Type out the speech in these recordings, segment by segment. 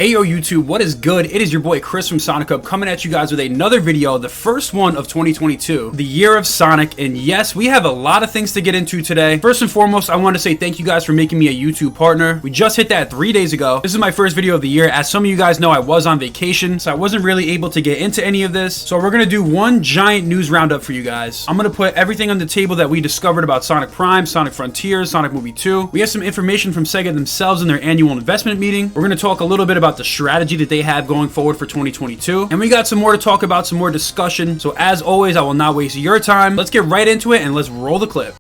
Ayo YouTube, what is good? It is your boy Chris from Sonic Hub coming at you guys with another video, the first one of 2022, the year of Sonic. And yes, we have a lot of things to get into today. First and foremost, I want to say thank you guys for making me a YouTube partner. We just hit that 3 days ago. This is my first video of the year. As some of you guys know, I was on vacation, so I wasn't really able to get into any of this. So we're going to do one giant news roundup for you guys. I'm going to put everything on the table that we discovered about Sonic Prime, Sonic Frontiers, Sonic Movie 2. We have some information from SEGA themselves in their annual investment meeting. We're going to talk a little bit about the strategy that they have going forward for 2022. And we got some more to talk about, some more discussion. So as always, I will not waste your time. Let's get right into it and let's roll the clip.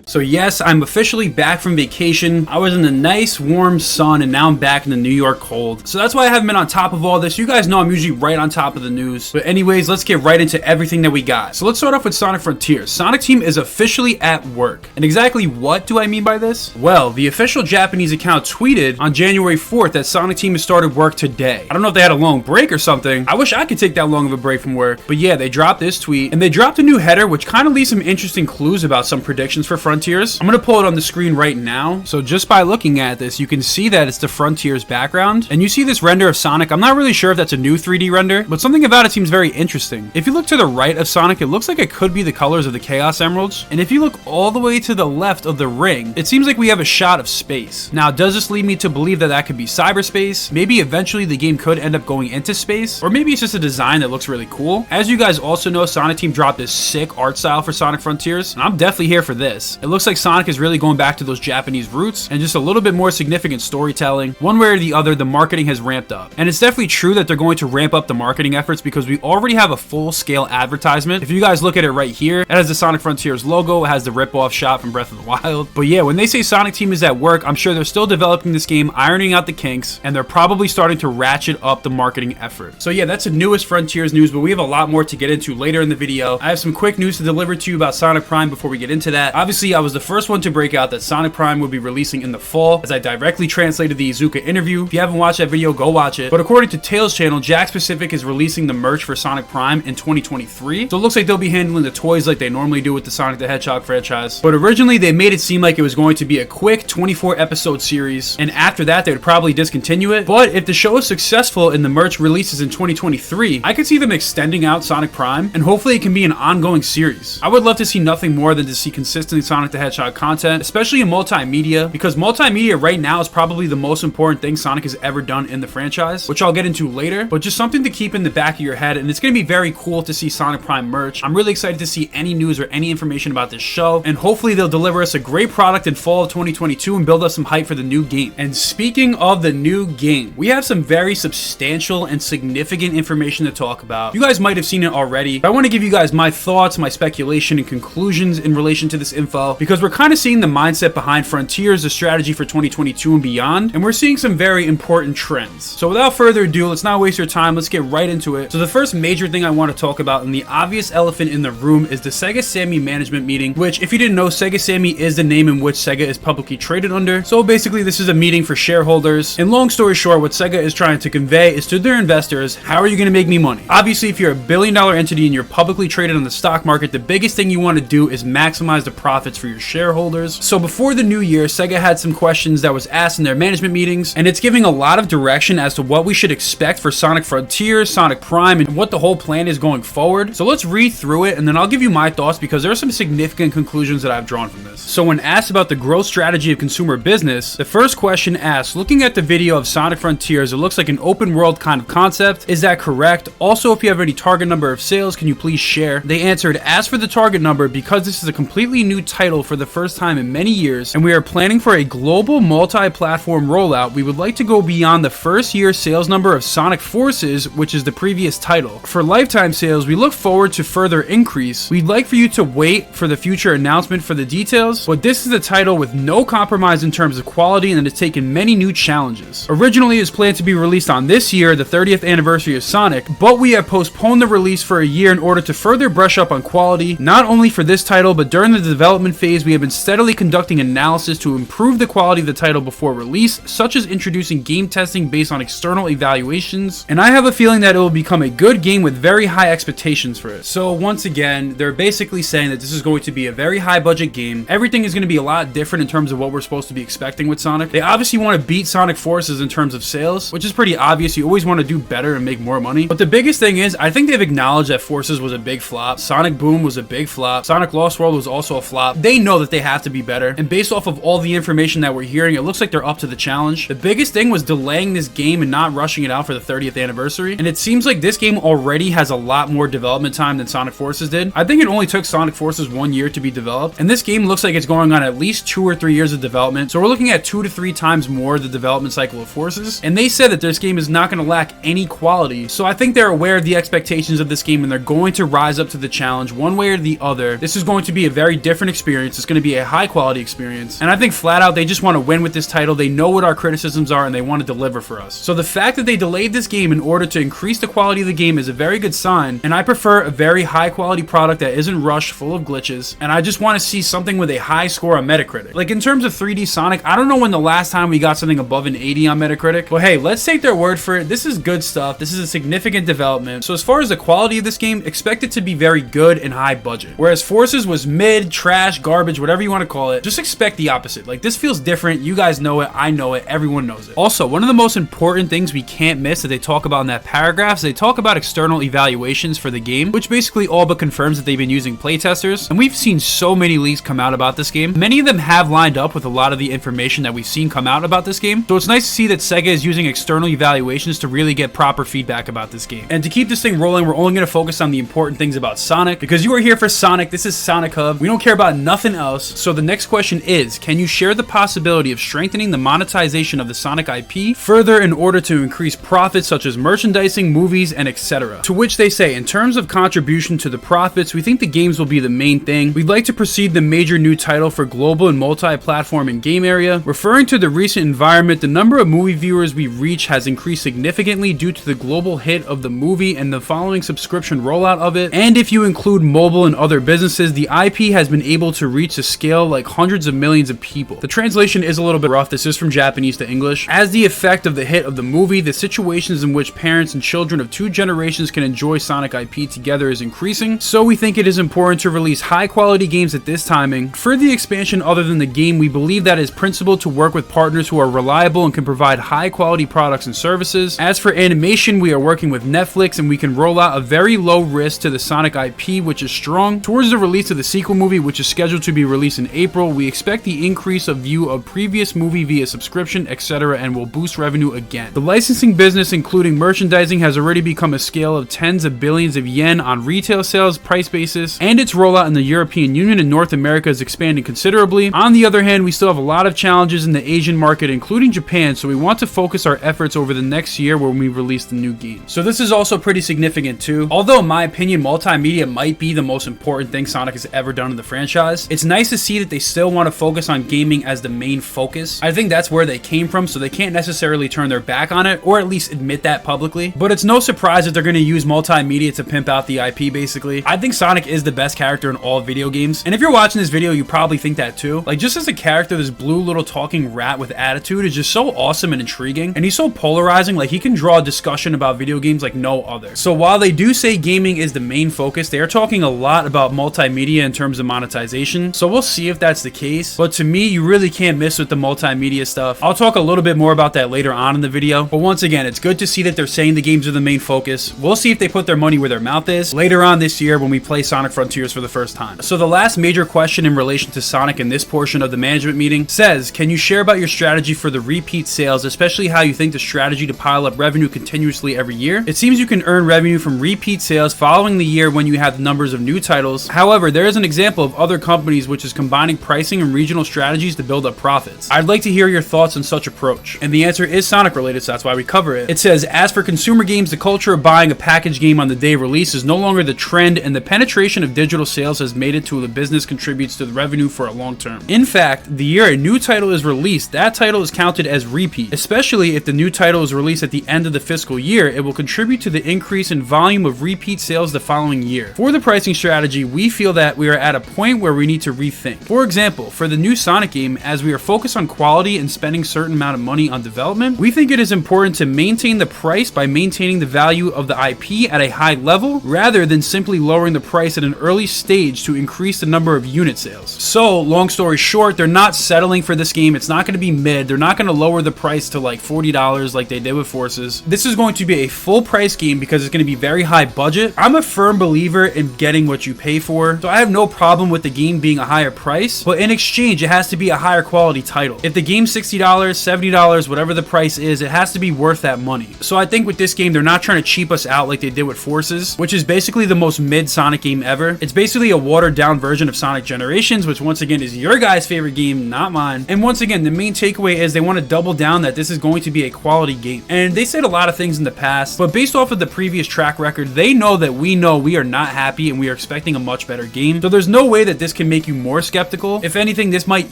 So yes, I'm officially back from vacation. I was in the nice warm sun and now I'm back in the New York cold. So that's why I haven't been on top of all this. You guys know I'm usually right on top of the news. But anyways, let's get right into everything that we got. So let's start off with Sonic Frontiers. Sonic Team is officially at work. And exactly what do I mean by this? Well, the official Japanese account tweeted on January 4th that Sonic Team has started work today. I don't know if they had a long break or something. I wish I could take that long of a break from work. But yeah, they dropped this tweet and they dropped a new header which kind of leaves some interesting clues about some predictions for Frontiers. I'm going to pull it on the screen right now. So just by looking at this, you can see that it's the Frontiers background. And you see this render of Sonic. I'm not really sure if that's a new 3D render, but something about it seems very interesting. If you look to the right of Sonic, it looks like it could be the colors of the Chaos Emeralds. And if you look all the way to the left of the ring, it seems like we have a shot of space. Now, does this lead me to believe that that could be cyberspace? Maybe eventually the game could end up going into space, or maybe it's just a design that looks really cool. As you guys also know, Sonic Team dropped this sick art style for Sonic Frontiers, and I'm definitely here for this. It looks like Sonic is really going back to those Japanese roots and just a little bit more significant storytelling. One way or the other, the marketing has ramped up. And it's definitely true that they're going to ramp up the marketing efforts because we already have a full-scale advertisement. If you guys look at it right here, it has the Sonic Frontiers logo, it has the rip-off shot from Breath of the Wild. But yeah, when they say Sonic Team is at work, I'm sure they're still developing this game, ironing out the kinks, and they're probably starting to ratchet up the marketing effort. So yeah, that's the newest Frontiers news, but we have a lot more to get into later in the video. I have some quick news to deliver to you about Sonic Prime before we get into that. Obviously, I was the first one to break out that Sonic Prime will be releasing in the fall, as I directly translated the Iizuka interview. If you haven't watched that video, go watch it. But according to Tails channel, Jakks Pacific is releasing the merch for Sonic Prime in 2023. So it looks like they'll be handling the toys like they normally do with the Sonic the Hedgehog franchise. But originally they made it seem like it was going to be a quick 24 episode series, and after that they would probably discontinue it. But if the show is successful and the merch releases in 2023, I could see them extending out Sonic Prime, and hopefully it can be an ongoing series. I would love to see nothing more than to see consistent Sonic the Hedgehog content, especially in multimedia, because multimedia right now is probably the most important thing Sonic has ever done in the franchise, which I'll get into later, but just something to keep in the back of your head. And it's going to be very cool to see Sonic Prime merch. I'm really excited to see any news or any information about this show, and hopefully they'll deliver us a great product in fall of 2022 and build us some hype for the new game. And speaking of the new game, we have some very substantial and significant information to talk about. You guys might have seen it already, but I want to give you guys my thoughts, my speculation, and conclusions in relation to this info, because we're kind of seeing the mindset behind Frontiers, the strategy for 2022 and beyond, and we're seeing some very important trends. So without further ado, let's not waste your time, let's get right into it. So the first major thing I want to talk about, and the obvious elephant in the room, is the SEGASammy management meeting, which, if you didn't know, SEGASammy is the name in which SEGA is publicly traded under. So basically this is a meeting for shareholders, and long story short, what SEGA is trying to convey is to their investors, how are you going to make me money? Obviously, if you're a billion-dollar entity and you're publicly traded on the stock market, the biggest thing you want to do is maximize the profits for your shareholders. So before the new year, SEGA had some questions that was asked in their management meetings, and it's giving a lot of direction as to what we should expect for Sonic Frontiers, Sonic Prime, and what the whole plan is going forward. So let's read through it, and then I'll give you my thoughts, because there are some significant conclusions that I've drawn from this. So when asked about the growth strategy of consumer business, the first question asked, looking at the video of Sonic Frontiers, it looks like an open world kind of concept. Is that correct? Also, if you have any target number of sales, can you please share? They answered, as for the target number, because this is a completely new title for the first time in many years, and we are planning for a global multi-platform rollout, we would like to go beyond the first year sales number of Sonic Forces, which is the previous title. For lifetime sales, we look forward to further increase. We'd like for you to wait for the future announcement for the details, but this is a title with no compromise in terms of quality, and it has taken many new challenges. Originally, it was planned to be released on this year, the 30th anniversary of Sonic, but we have postponed the release for a year in order to further brush up on quality, not only for this title, but during the development phase phase, we have been steadily conducting analysis to improve the quality of the title before release, such as introducing game testing based on external evaluations, and I have a feeling that it will become a good game with very high expectations for it. So once again, they're basically saying that this is going to be a very high budget game. Everything is going to be a lot different in terms of what we're supposed to be expecting with Sonic. They obviously want to beat Sonic Forces in terms of sales, which is pretty obvious. You always want to do better and make more money. But the biggest thing is, I think they've acknowledged that Forces was a big flop. Sonic Boom was a big flop. Sonic Lost World was also a flop. They know that they have to be better. And based off of all the information that we're hearing, it looks like they're up to the challenge. The biggest thing was delaying this game and not rushing it out for the 30th anniversary. And it seems like this game already has a lot more development time than Sonic Forces did. I think it only took Sonic Forces 1 year to be developed. And this game looks like it's going on at least 2 or 3 years of development. So we're looking at 2 to 3 times more the development cycle of Forces. And they said that this game is not going to lack any quality. So I think they're aware of the expectations of this game and they're going to rise up to the challenge one way or the other. This is going to be a very different experience. It's going to be a high quality experience. And I think flat out they just want to win with this title. They know what our criticisms are and they want to deliver for us. So the fact that they delayed this game in order to increase the quality of the game is a very good sign. And I prefer a very high quality product that isn't rushed, full of glitches. And I just want to see something with a high score on Metacritic. Like in terms of 3D Sonic, I don't know when the last time we got something above an 80 on Metacritic. But hey, let's take their word for it. This is good stuff. This is a significant development. So as far as the quality of this game, expect it to be very good and high budget. Whereas Forces was mid, trash, garbage, whatever you want to call it. Just expect the opposite. Like this feels different. You guys know it. I know it. Everyone knows it. Also, one of the most important things we can't miss that they talk about in that paragraph is they talk about external evaluations for the game, which basically all but confirms that they've been using playtesters. And we've seen so many leaks come out about this game. Many of them have lined up with a lot of the information that we've seen come out about this game. So it's nice to see that SEGA is using external evaluations to really get proper feedback about this game. And to keep this thing rolling, we're only going to focus on the important things about Sonic because you are here for Sonic. This is Sonic Hub. We don't care about nothing else. So the next question is, can you share the possibility of strengthening the monetization of the Sonic IP further in order to increase profits such as merchandising, movies, and etc.? To which they say, in terms of contribution to the profits, we think the games will be the main thing. We'd like to proceed the major new title for global and multi-platform and game area. Referring to the recent environment, the number of movie viewers we reach has increased significantly due to the global hit of the movie and the following subscription rollout of it. And if you include mobile and other businesses, the IP has been able to reach a scale like hundreds of millions of people. The translation is a little bit rough. This is from Japanese to English. As the effect of the hit of the movie, the situations in which parents and children of 2 generations can enjoy Sonic IP together is increasing, so we think it is important to release high quality games at this timing. For the expansion other than the game, we believe that it is principal to work with partners who are reliable and can provide high quality products and services. As for animation, we are working with Netflix and we can roll out a very low risk to the Sonic IP, which is strong. Towards the release of the sequel movie, which is scheduled to be released in April, we expect the increase of view of previous movie via subscription, etc., and will boost revenue again. The licensing business, including merchandising, has already become a scale of tens of billions of yen on retail sales price basis, and its rollout in the European Union and North America is expanding considerably. On the other hand, we still have a lot of challenges in the Asian market, including Japan, so we want to focus our efforts over the next year when we release the new game. So this is also pretty significant too. Although in my opinion, multimedia might be the most important thing Sonic has ever done in the franchise, it's nice to see that they still want to focus on gaming as the main focus. I think that's where they came from, so they can't necessarily turn their back on it, or at least admit that publicly. But it's no surprise that they're going to use multimedia to pimp out the IP basically. I think Sonic is the best character in all video games, and if you're watching this video, you probably think that too. Like, just as a character, this blue little talking rat with attitude is just so awesome and intriguing, and he's so polarizing. Like, he can draw a discussion about video games like no other. So while they do say gaming is the main focus, they are talking a lot about multimedia in terms of monetization, so we'll see if that's the case. But to me, you really can't miss with the multimedia stuff. I'll talk a little bit more about that later on in the video, but once again, it's good to see that they're saying the games are the main focus. We'll see if they put their money where their mouth is later on this year when we play Sonic Frontiers for the first time. So the last major question in relation to Sonic in this portion of the management meeting says, can you share about your strategy for the repeat sales, especially how you think the strategy to pile up revenue continuously every year? It seems you can earn revenue from repeat sales following the year when you have numbers of new titles. However, there is an example of other companies which is combining pricing and regional strategies to build up profits. I'd like to hear your thoughts on such approach. And the answer is Sonic related, so that's why we cover it. It says, as for consumer games, the culture of buying a package game on the day of release is no longer the trend, and the penetration of digital sales has made it to the business contributes to the revenue for a long term. In fact, the year a new title is released, that title is counted as repeat. Especially if the new title is released at the end of the fiscal year, it will contribute to the increase in volume of repeat sales the following year. For the pricing strategy, we feel that we are at a point where we need need to rethink. For example, for the new Sonic game, as we are focused on quality and spending a certain amount of money on development, we think it is important to maintain the price by maintaining the value of the IP at a high level, rather than simply lowering the price at an early stage to increase the number of unit sales. So, long story short, they're not settling for this game. It's not going to be mid. They're not going to lower the price to like $40 like they did with Forces. This is going to be a full price game because it's going to be very high budget. I'm a firm believer in getting what you pay for, so I have no problem with the game being a higher price, but in exchange, it has to be a higher quality title. If the game's $60, $70, whatever the price is, it has to be worth that money. So I think with this game, they're not trying to cheap us out like they did with Forces, which is basically the most mid Sonic game ever. It's basically a watered down version of Sonic Generations, which once again is your guys' favorite game, not mine. And once again, the main takeaway is they want to double down that this is going to be a quality game. And they said a lot of things in the past, but based off of the previous track record, they know that we are not happy and we are expecting a much better game. So there's no way that this can make you more skeptical. If anything, this might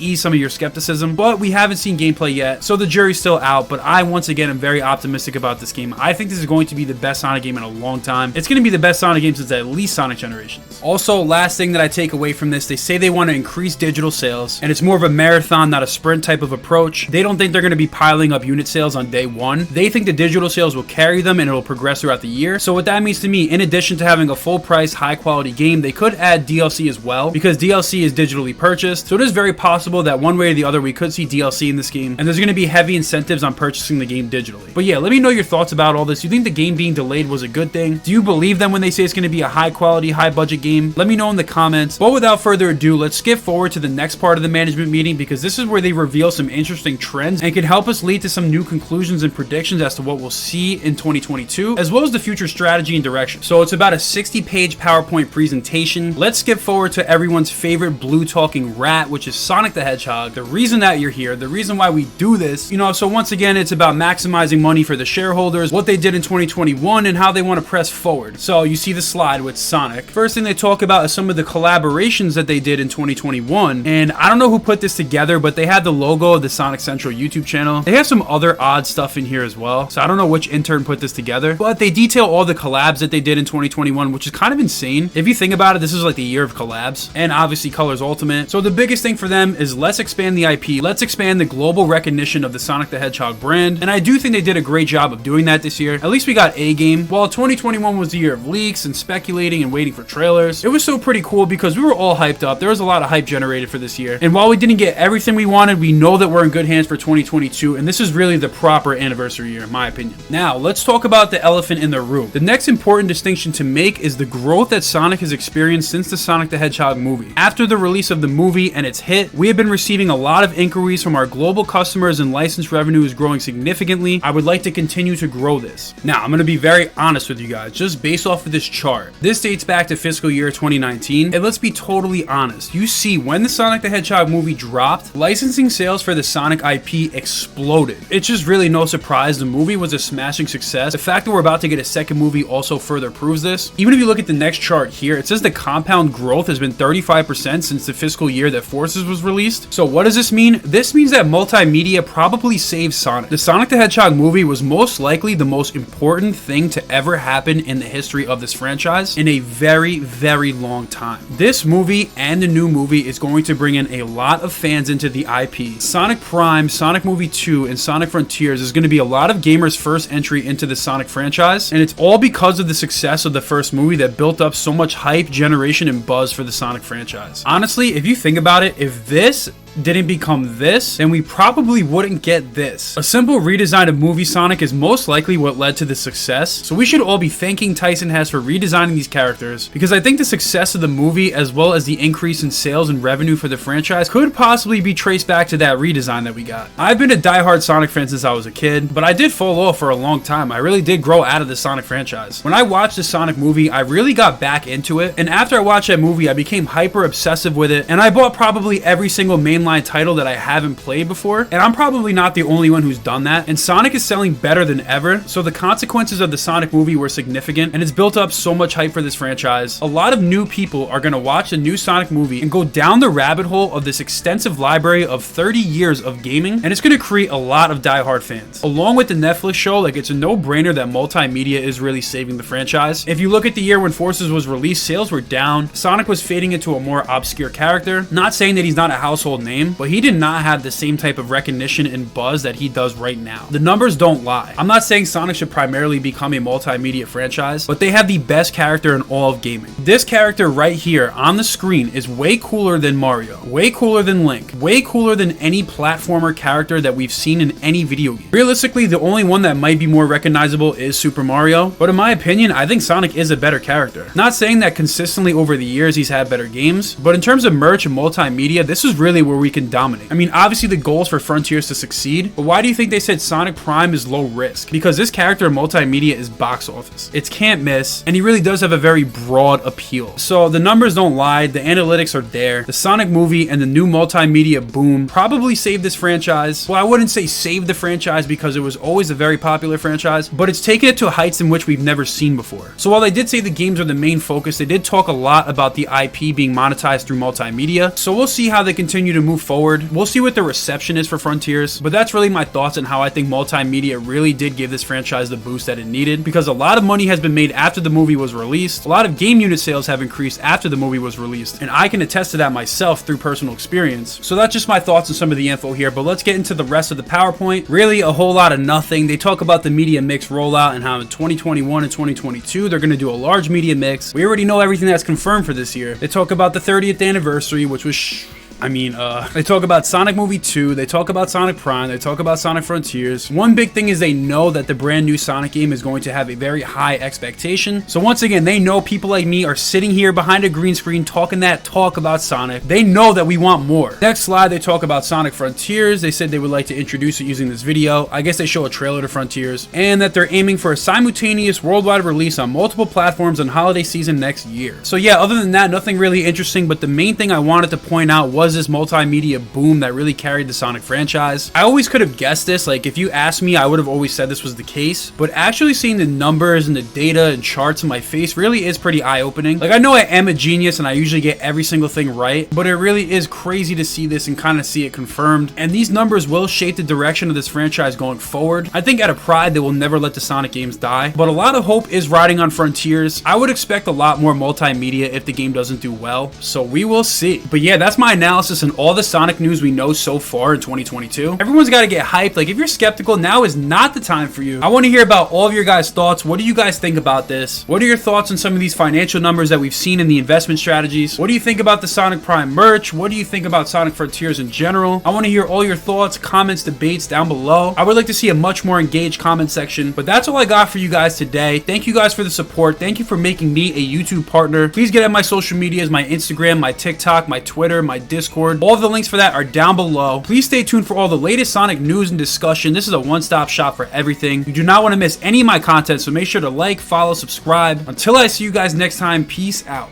ease some of your skepticism, but we haven't seen gameplay yet, so the jury's still out. But I, once again, am very optimistic about this game. I think this is going to be the best Sonic game in a long time. It's going to be the best Sonic game since at least Sonic Generations. Also, last thing that I take away from this, they say they want to increase digital sales, and it's more of a marathon, not a sprint type of approach. They don't think they're going to be piling up unit sales on day one. They think the digital sales will carry them and it'll progress throughout the year. So what that means to me, in addition to having a full price, high quality game, they could add DLC as well, because DLC is digitally purchased. So it is very possible that one way or the other, we could see DLC in this game, and there's going to be heavy incentives on purchasing the game digitally. But yeah, let me know your thoughts about all this. Do you think the game being delayed was a good thing? Do you believe them when they say it's going to be a high quality, high budget game? Let me know in the comments. But without further ado, let's skip forward to the next part of the management meeting, because this is where they reveal some interesting trends and can help us lead to some new conclusions and predictions as to what we'll see in 2022, as well as the future strategy and direction. So it's about a 60-page PowerPoint presentation. Let's skip forward to everyone's favorite blue talking rat, which is Sonic the Hedgehog. The reason that you're here, the reason why we do this, so once again, it's about maximizing money for the shareholders, what they did in 2021, and how they want to press forward. So you see the slide with Sonic. First thing they talk about is some of the collaborations that they did in 2021, and I don't know who put this together, but they had the logo of the Sonic Central YouTube channel. They have some other odd stuff in here as well, so I don't know which intern put this together, but they detail all the collabs that they did in 2021, which is kind of insane. If you think about it, this is like the year of collabs, and obviously Colors Ultimate. So the biggest thing for them is let's expand the IP, let's expand the global recognition of the Sonic the Hedgehog brand, and I do think they did a great job of doing that this year. At least we got a game. While 2021 was the year of leaks and speculating and waiting for trailers, it was still pretty cool because we were all hyped up. There was a lot of hype generated for this year, and while we didn't get everything we wanted, we know that we're in good hands for 2022, and this is really the proper anniversary year in my opinion. Now let's talk about the elephant in the room. The next important distinction to make is the growth that Sonic has experienced since the Sonic the Hedgehog movie. After the release of the movie and its hit, we have been receiving a lot of inquiries from our global customers, and license revenue is growing significantly. I would like to continue to grow this. Now I'm going to be very honest with you guys, just based off of this chart. This dates back to fiscal year 2019, and let's be totally honest. You see, when the Sonic the Hedgehog movie dropped, licensing sales for the Sonic IP exploded. It's just really no surprise. The movie was a smashing success. The fact that we're about to get a second movie also further proves this. Even if you look at the next chart here, it says the compound growth has been 35% since the fiscal year that Forces was released. So what does this mean? This means that multimedia probably saved Sonic. The Sonic the Hedgehog movie was most likely the most important thing to ever happen in the history of this franchise in a very, very long time. This movie and the new movie is going to bring in a lot of fans into the IP. Sonic Prime, Sonic Movie 2, and Sonic Frontiers is going to be a lot of gamers' first entry into the Sonic franchise, and it's all because of the success of the first movie that built up so much hype, generation, and buzz for the Sonic franchise. Honestly, if you think about it, if this didn't become this, then we probably wouldn't get this. A simple redesign of movie Sonic is most likely what led to the success, so we should all be thanking Tyson Hess for redesigning these characters, because I think the success of the movie, as well as the increase in sales and revenue for the franchise, could possibly be traced back to that redesign that we got. I've been a diehard Sonic fan since I was a kid, but I did fall off for a long time. I really did grow out of the Sonic franchise. When I watched the Sonic movie, I really got back into it, and after I watched that movie, I became hyper obsessive with it, and I bought probably every single mainline mainline title that I haven't played before, and I'm probably not the only one who's done that, and Sonic is selling better than ever, so the consequences of the Sonic movie were significant, and it's built up so much hype for this franchise. A lot of new people are going to watch the new Sonic movie and go down the rabbit hole of this extensive library of 30 years of gaming, and it's going to create a lot of diehard fans. Along with the Netflix show, like, it's a no-brainer that multimedia is really saving the franchise. If you look at the year when Forces was released, sales were down, Sonic was fading into a more obscure character. Not saying that he's not a household name, but he did not have the same type of recognition and buzz that he does right now. The numbers don't lie. I'm not saying Sonic should primarily become a multimedia franchise, but they have the best character in all of gaming. This character right here on the screen is way cooler than Mario, way cooler than Link, way cooler than any platformer character that we've seen in any video game. Realistically, the only one that might be more recognizable is Super Mario, but in my opinion, I think Sonic is a better character. Not saying that consistently over the years he's had better games, but in terms of merch and multimedia, this is really where we can dominate. I mean, obviously the goal is for Frontiers to succeed, but why do you think they said Sonic Prime is low risk? Because this character in multimedia is box office. It's can't miss, and he really does have a very broad appeal. So the numbers don't lie, the analytics are there. The Sonic movie and the new multimedia boom probably saved this franchise. Well, I wouldn't say save the franchise because it was always a very popular franchise, but it's taken it to heights in which we've never seen before. So while they did say the games are the main focus, they did talk a lot about the IP being monetized through multimedia. So we'll see how they continue to move forward. We'll see what the reception is for Frontiers, but that's really my thoughts on how I think multimedia really did give this franchise the boost that it needed, because a lot of money has been made after the movie was released. A lot of game unit sales have increased after the movie was released, and I can attest to that myself through personal experience. So that's just my thoughts on some of the info here, but let's get into the rest of the PowerPoint. Really a whole lot of nothing. They talk about the media mix rollout and how in 2021 and 2022 they're going to do a large media mix. We already know everything that's confirmed for this year. They talk about the 30th anniversary, which was they talk about Sonic Movie 2, they talk about Sonic Prime, they talk about Sonic Frontiers. One big thing is they know that the brand new Sonic game is going to have a very high expectation. So once again, they know people like me are sitting here behind a green screen talking that talk about Sonic. They know that we want more. Next slide, they talk about Sonic Frontiers. They said they would like to introduce it using this video. I guess they show a trailer to Frontiers, and that they're aiming for a simultaneous worldwide release on multiple platforms on holiday season next year. So yeah, other than that, nothing really interesting, but the main thing I wanted to point out was this multimedia boom that really carried the Sonic franchise. I always could have guessed this. Like, if you asked me, I would have always said this was the case, but actually seeing the numbers and the data and charts in my face really is pretty eye-opening. Like, I know I am a genius and I usually get every single thing right, but it really is crazy to see this and kind of see it confirmed, and these numbers will shape the direction of this franchise going forward. I think out of pride they will never let the Sonic games die, but a lot of hope is riding on Frontiers. I would expect a lot more multimedia if the game doesn't do well, so we will see. But yeah, that's my analysis and all the Sonic news we know so far in 2022. Everyone's got to get hyped. Like, if you're skeptical, now is not the time for you. I want to hear about all of your guys' thoughts. What do you guys think about this? What are your thoughts on some of these financial numbers that we've seen in the investment strategies? What do you think about the Sonic Prime merch? What do you think about Sonic Frontiers in general? I want to hear all your thoughts, comments, debates down below. I would like to see a much more engaged comment section, but that's all I got for you guys today. Thank you guys for the support. Thank you for making me a YouTube partner. Please get at my social medias, my Instagram, my TikTok, my Twitter, my Discord. All of the links for that are down below. Please stay tuned for all the latest Sonic news and discussion. This is a one-stop shop for everything. You do not want to miss any of my content, so make sure to like, follow, subscribe. Until I see you guys next time, peace out.